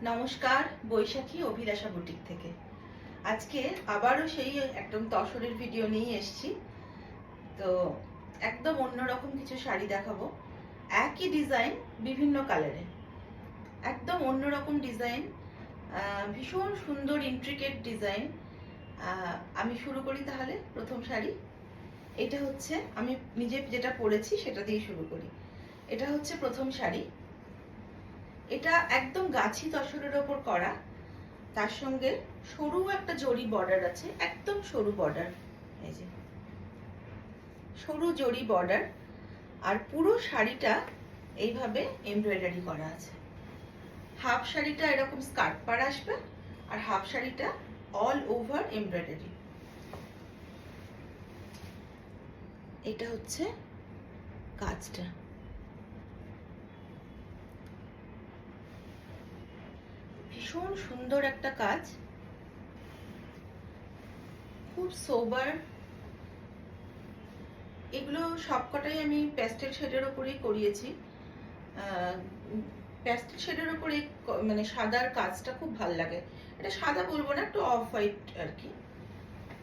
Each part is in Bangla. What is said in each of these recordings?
নমস্কার, বৈশাখী অভিলাষা বুটিক থেকে। আজকে আবারও সেই একদম তসরের ভিডিও নিয়ে এসেছি। তো একদম অন্যরকম কিছু শাড়ি দেখাবো। একই ডিজাইন বিভিন্ন কালারে, একদম অন্যরকম ডিজাইন, ভীষণ সুন্দর ইন্ট্রিকেট ডিজাইন। আমি শুরু করি তাহলে। প্রথম শাড়ি এটা হচ্ছে, আমি নিজে যেটা পরেছি সেটা দিয়ে শুরু করি। এটা হচ্ছে প্রথম শাড়ি। এটা একদম গাছি তসরের ওপর করা, তার সঙ্গে সরু একটা জরি বর্ডার আছে, একদম সরু বর্ডার, এই যে সরু জরি বর্ডার। আর পুরো শাড়িটা এইভাবে এমব্রয়ডারি করা আছে। হাফ শাড়িটা এরকম স্কার্ট পাড় আসবে, আর হাফ শাড়িটা অল ওভার এমব্রয়ডারি। এটা হচ্ছে কাজটা, ভীষণ সুন্দর একটা কাজ, খুব সোবার। এগুলো সবকটাই আমি প্যাস্টেল শেডের ওপরেই করিয়েছি। প্যাস্টেল শেডের ওপরে মানে সাদার কাজটা খুব ভালো লাগে। এটা সাদা বলবো না, একটু অফ হোয়াইট আর কি।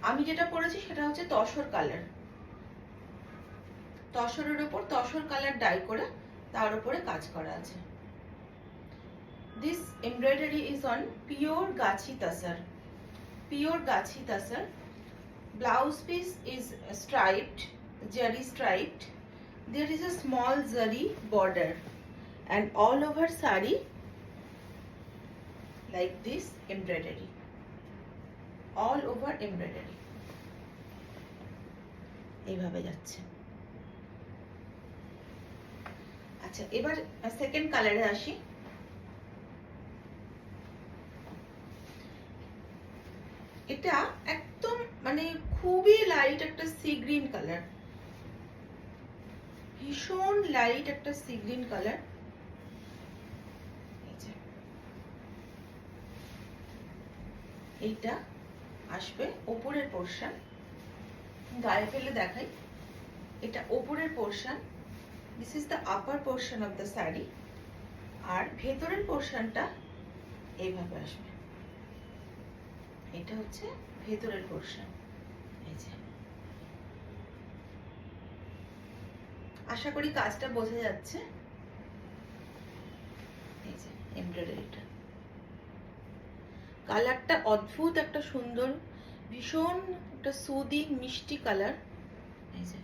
আমি যেটা পরেছি সেটা হচ্ছে তসর কালার। তসরের ওপর তসর কালার ডাই করে তার উপরে কাজ করা আছে। This embroidery is on pure gachi tasar. Pure gachi tasar. Blouse piece is striped, zari striped. There is a small zari border, and all over sari like this embroidery. All over embroidery. এইভাবে যাচ্ছে। আচ্ছা, এবার সেকেন্ড কালারে আসি। এটা একদম মানে খুবই লাইট একটা সি গ্রিন কালার, ভীষণ লাইট একটা সি গ্রিন কালার। এইটা আসবে ওপরের পোর্শন, গায়ে ফেলে দেখাই। এটা ওপরের portion, this is the upper portion of the sari. আর ভেতরের পোর্শনটা এইভাবে আসবে। এটা হচ্ছে ভেতরের পোর্শন। এই যে, আশা করি কাজটা বোঝা যাচ্ছে। এই যে এমব্রয়ডারিটা, কালারটা অদ্ভুত একটা সুন্দর, ভীষণ একটা সুদিং মিষ্টি কালার। এই যে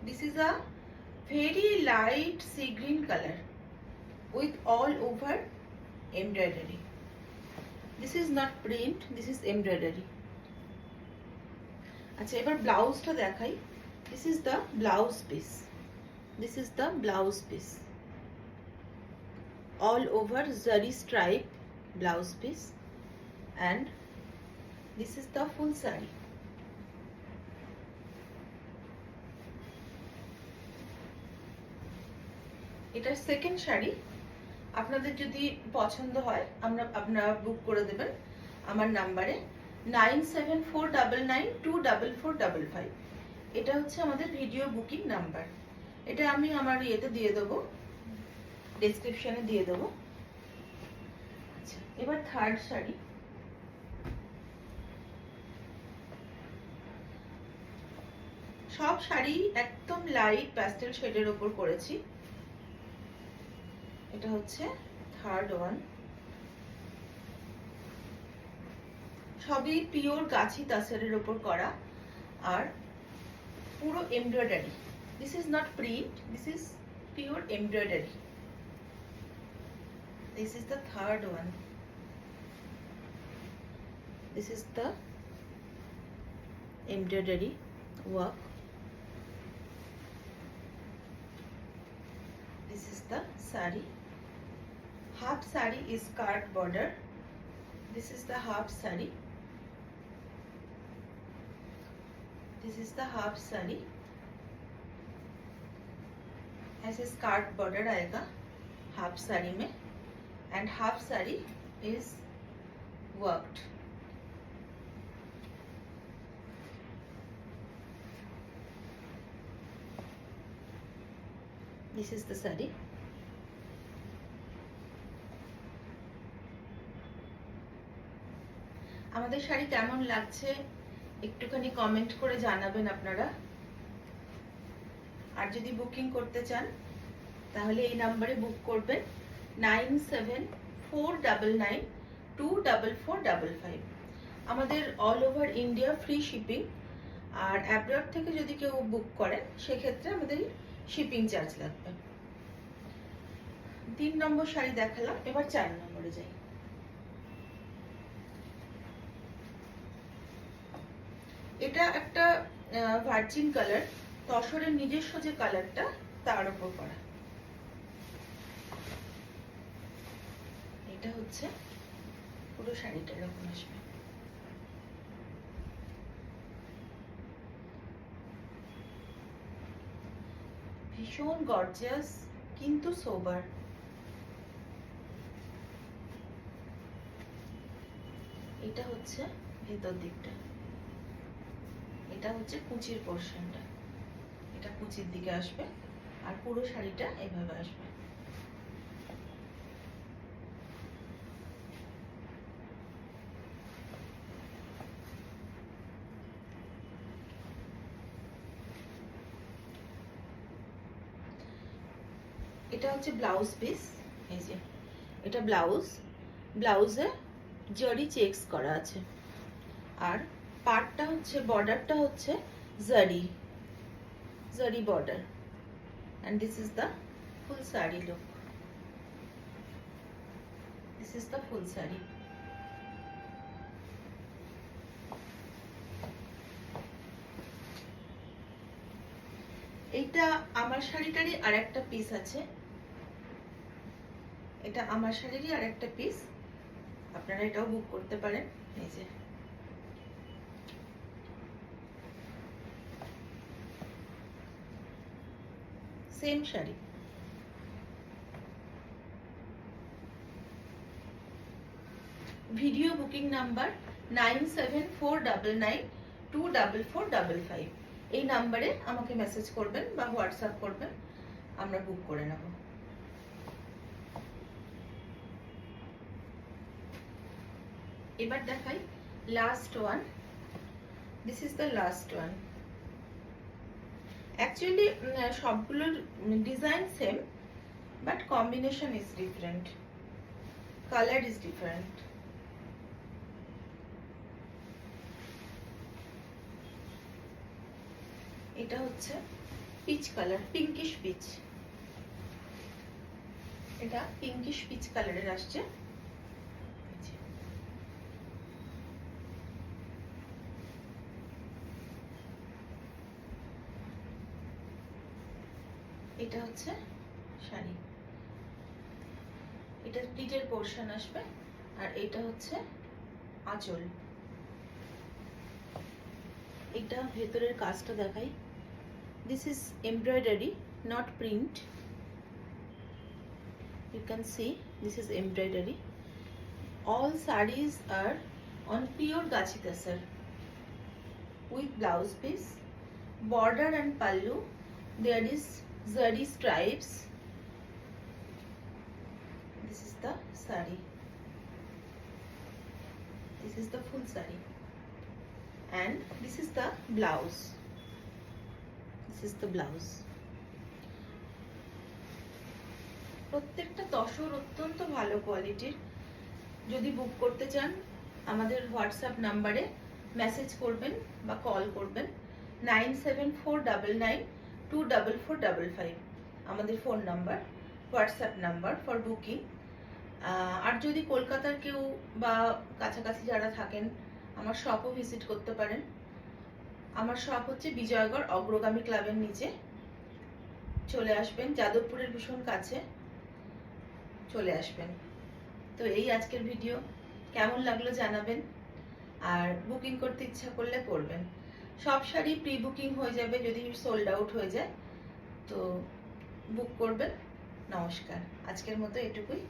this is a very light sea green color with all over embroidery. This is not print, this is embroidery. আচ্ছা, এবার ব্লাউজটা দেখাই। This is the blouse piece. This is the blouse piece. All over zari stripe blouse piece, and this is the full saree. এটা সেকেন্ড শাড়ি। আপনাদের যদি পছন্দ হয় আপনারা বুক করে দেবেন আমার নাম্বারে 9749924455। এটা হচ্ছে আমাদের ভিডিও বুকিং নাম্বার। এটা আমি আমার ইয়েতে দিয়ে দেবো, ডেসক্রিপশনে দিয়ে দেবো। আচ্ছা, এবার থার্ড শাড়ি। সব শাড়ি একদম লাইট প্যাস্টেল শেডের ওপর করেছি। এটা হচ্ছে থার্ড ওয়ান। সবই পিওর গাছি তাসারের ওপর করা, আর পুরো embroidery. This is not print, this is pure embroidery. This is the third one. This is the embroidery work. This is the sari. Half sari is skirt border. This is the half sari. This is the half sari. ऐसे स्कार्ट बॉर्डर आएगा हाफ साड़ी में, and half sari is worked. This is the sari. আমাদের শাড়ি কেমন লাগছে একটুখানি কমেন্ট করে জানাবেন আপনারা। আর যদি বুকিং করতে চান তাহলে এই নাম্বারে বুক করবেন 9749924455। আমাদের all over India free shipping. আর অ্যাব্রড থেকে যদি কেউ বুক করেন সেক্ষেত্রে আমাদের শিপিং চার্জ লাগবে। 3 নম্বর শাড়ি দেখালাম, এবার 4 নম্বরে যাই। এটা একটা ভার্জিন কালার, তসরের নিজস্ব যে কালারটা তার উপর করা। এটা হচ্ছে পুরো শাড়িটা এরকম আসবে। ভীষণ গর্জিয়াস কিন্তু সোবার। এটা হচ্ছে ভেতর দিকটা, এটা হচ্ছে কুচির পোর্শনটা, এটা কুচির দিকে আসবে আর পুরো শাড়িটা এভাবে আসবে। এটা হচ্ছে ব্লাউজ পিস, এই যে এটা ব্লাউজ, ব্লাউজে জরি চেকস করা আছে। আর পার্টটা হচ্ছে, বর্ডারটা হচ্ছে জারি border. and this is the full saree look. This is the full saree. এইটা আমার শাড়িটারই আরেকটা পিস আছে, এটা আমার শাড়িরই আরেকটা পিস, আপনারা এটাও বুক করতে পারেন। এই যে same sari. Video booking number 9749924455। এই নাম্বারে আমাকে মেসেজ করবেন বা হোয়াটসঅ্যাপ করবেন, আমরা বুক করে নেব। এবার দেখাই last one. This is the last one. Actually সবগুলোর design same, but combination is different, colour is different. এটা হচ্ছে পিচ কালার, পিঙ্কিশ পিচ। এটা পিঙ্কিশ পিচ কালারের আসছে। এটা হচ্ছে শাড়ি, এটা প্লিটের পোর্শন আসবে আর এটা হচ্ছে আঁচল। এটা ভেতরের কাজটা দেখাই। This is embroidery, not print. You can see this is embroidery. All sarees are on pure gachi tasar with blouse piece, border and pallu. There is zari stripes. This is the saree. This is the full saree, and this is the blouse. This is the blouse. প্রত্যেকটা তসর অত্যন্ত ভালো কোয়ালিটির। যদি বুক করতে চান আমাদের হোয়াটসঅ্যাপ নাম্বারে মেসেজ করবেন বা কল করবেন 9749924455। আমাদের phone number, WhatsApp number for booking. আর যদি কলকাতার কেউ বা কাছাকাছি যারা থাকেন আমার শপও ভিজিট করতে পারেন। আমার শপ হচ্ছে বিজয়গড় অগ্রগামী ক্লাবের নিচে। চলে আসবেন, যাদবপুরের ভীষণ কাছে চলে আসবেন। তো এই আজকের ভিডিও, কেমন লাগলো জানাবেন। আর বুকিং করতে ইচ্ছা করলে করবেন। সব শাড়ি প্রি বুকিং হয়ে যাবে যদি সোল্ড আউট হয়ে যায়, তো বুক করবেন। নমস্কার, আজকের মতো এটুকুই।